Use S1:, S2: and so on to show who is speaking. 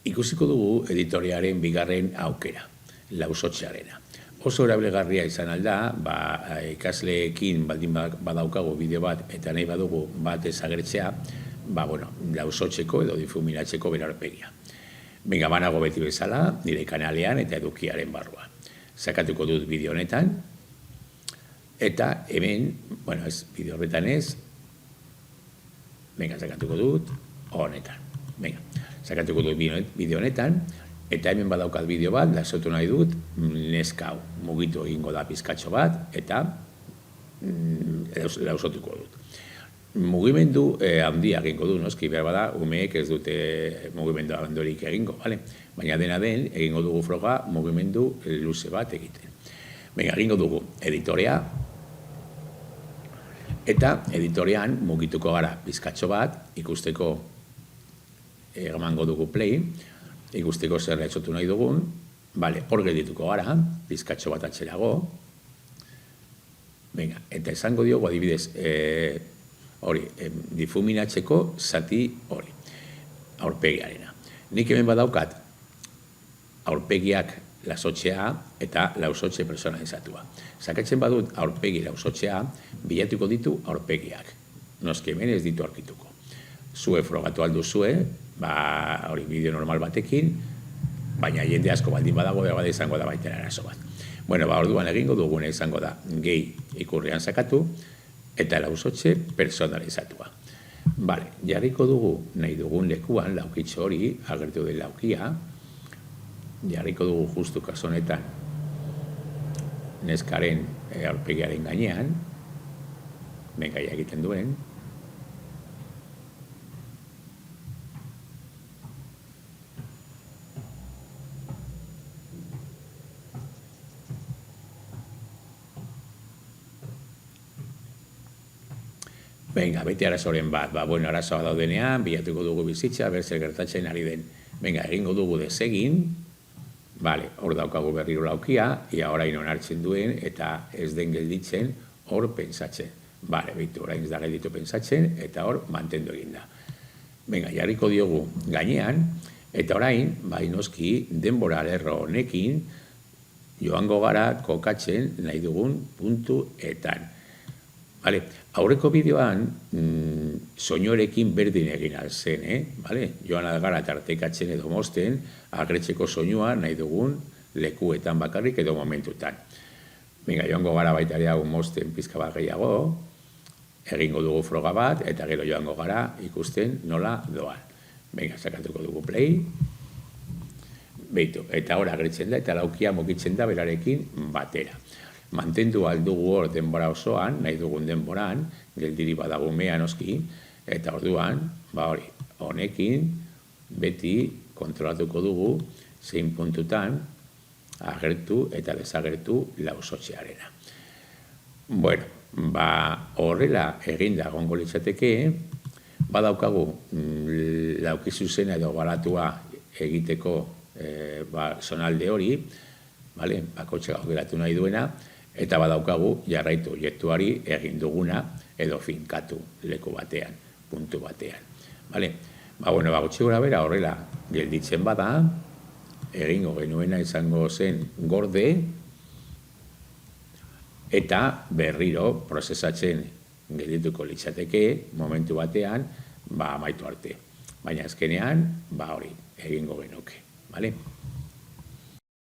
S1: Ikusiko dugu editoriaren bigarren aukera, lausotxearena. Oso erabilgarria izan alda, ikasleekin baldin badaukago bideo bat eta nahi badugu bat ezagertzea, lausotxeko edo difuminatzeko bere aurpegia. Venga, banago beti bezala, nire kanalean eta edukiaren barruan. Sakatuko dut bideo honetan, eta hemen, bideo horretan ez, venga, sakatuko dut honetan. Venga, sakatuko dut bideo honetan, eta hemen badaukat bideo bat, lasotu nahi dut, neska hau, mugitu egingo da pizkatxo bat, eta lausotuko dut. Mugimendu handia egingo du, noski, behar bada, umeek ez dute mugimendu handorik egingo, baina dena den, egingo dugu froga, mugimendu luze bat egiten. Venga, egingo dugu editorea, eta editorean mugituko gara pizkatxo bat, ikusteko emango dugu play, ikusteko zer etxotu nahi dugun, hor geldituko gara, pizkatxo bat atxerago, eta esango diogu adibidez, difuminatzeko zati hori, aurpegiarena. Nik hemen badaukat aurpegiak lasotxea eta lausotxe personalizatua. Sakatzen badut aurpegi lausotxea, bilatuko ditu aurpegiak. Noski hemen ez ditu aurkituko. Zue frogatu alduzue, hori bideo normal batekin, baina jende asko baldin badago bada izango da baita arazo bat. Orduan egingo dugune izango da gehi ikurrian sakatu eta lausotxe personalizatua. Jarriko dugu nahi dugun lekuan, laukitxo hori, agertu den laukia, jarriko dugu justu kaso honetan neskaren aurpegiaren gainean, bengaia egiten duen, beti arazoren bat, arazoa daudenean, bilatuko dugu bizitza, zer gertatzen ari den. Egingo dugu desegin, hor daukagu berriro laukia, ia orain onartzen duen, eta ez den gelditzen, hor pentsatzen. Orain ez da gelditu pentsatzen, eta hor mantendu egin da. Jarriko diogu gainean, eta orain, noski, denbora lerro honekin, joango gara kokatzen nahi dugun puntuetan. Aurreko bideoan, soinuarekin berdin egin alzen, joan gara tartekatzen edo mozten, agretzeko soinua nahi dugun lekuetan bakarrik edo momentutan. Joango gara baita ere hau mozten pizka bat gehiago, egingo dugu froga bat, eta gero joango gara ikusten nola doan. Sakatuko dugu play, eta hor agretzen da, eta laukia mugitzen da berarekin batera. Mantendu aldugu hor denbora osoan, nahi dugun denboran, geldiri badagumean oski, eta orduan, honekin, beti kontrolatuko dugu zein puntutan agertu eta desagertu lausotxearena. Horrela eginda egongo litzateke, badaukagu laukizuzena edo baratua egiteko zonalde hori, bakotxe geratu nahi duena, eta badaukagu jarraitu objektuari egin duguna edo finkatu leku batean, puntu batean. Gutxi gora bera horrela gelditzen bada, egingo genuena izango zen gorde, eta berriro prozesatzen geldituko litzateke momentu batean, amaitu arte. Baina azkenean, hori egingo genuke.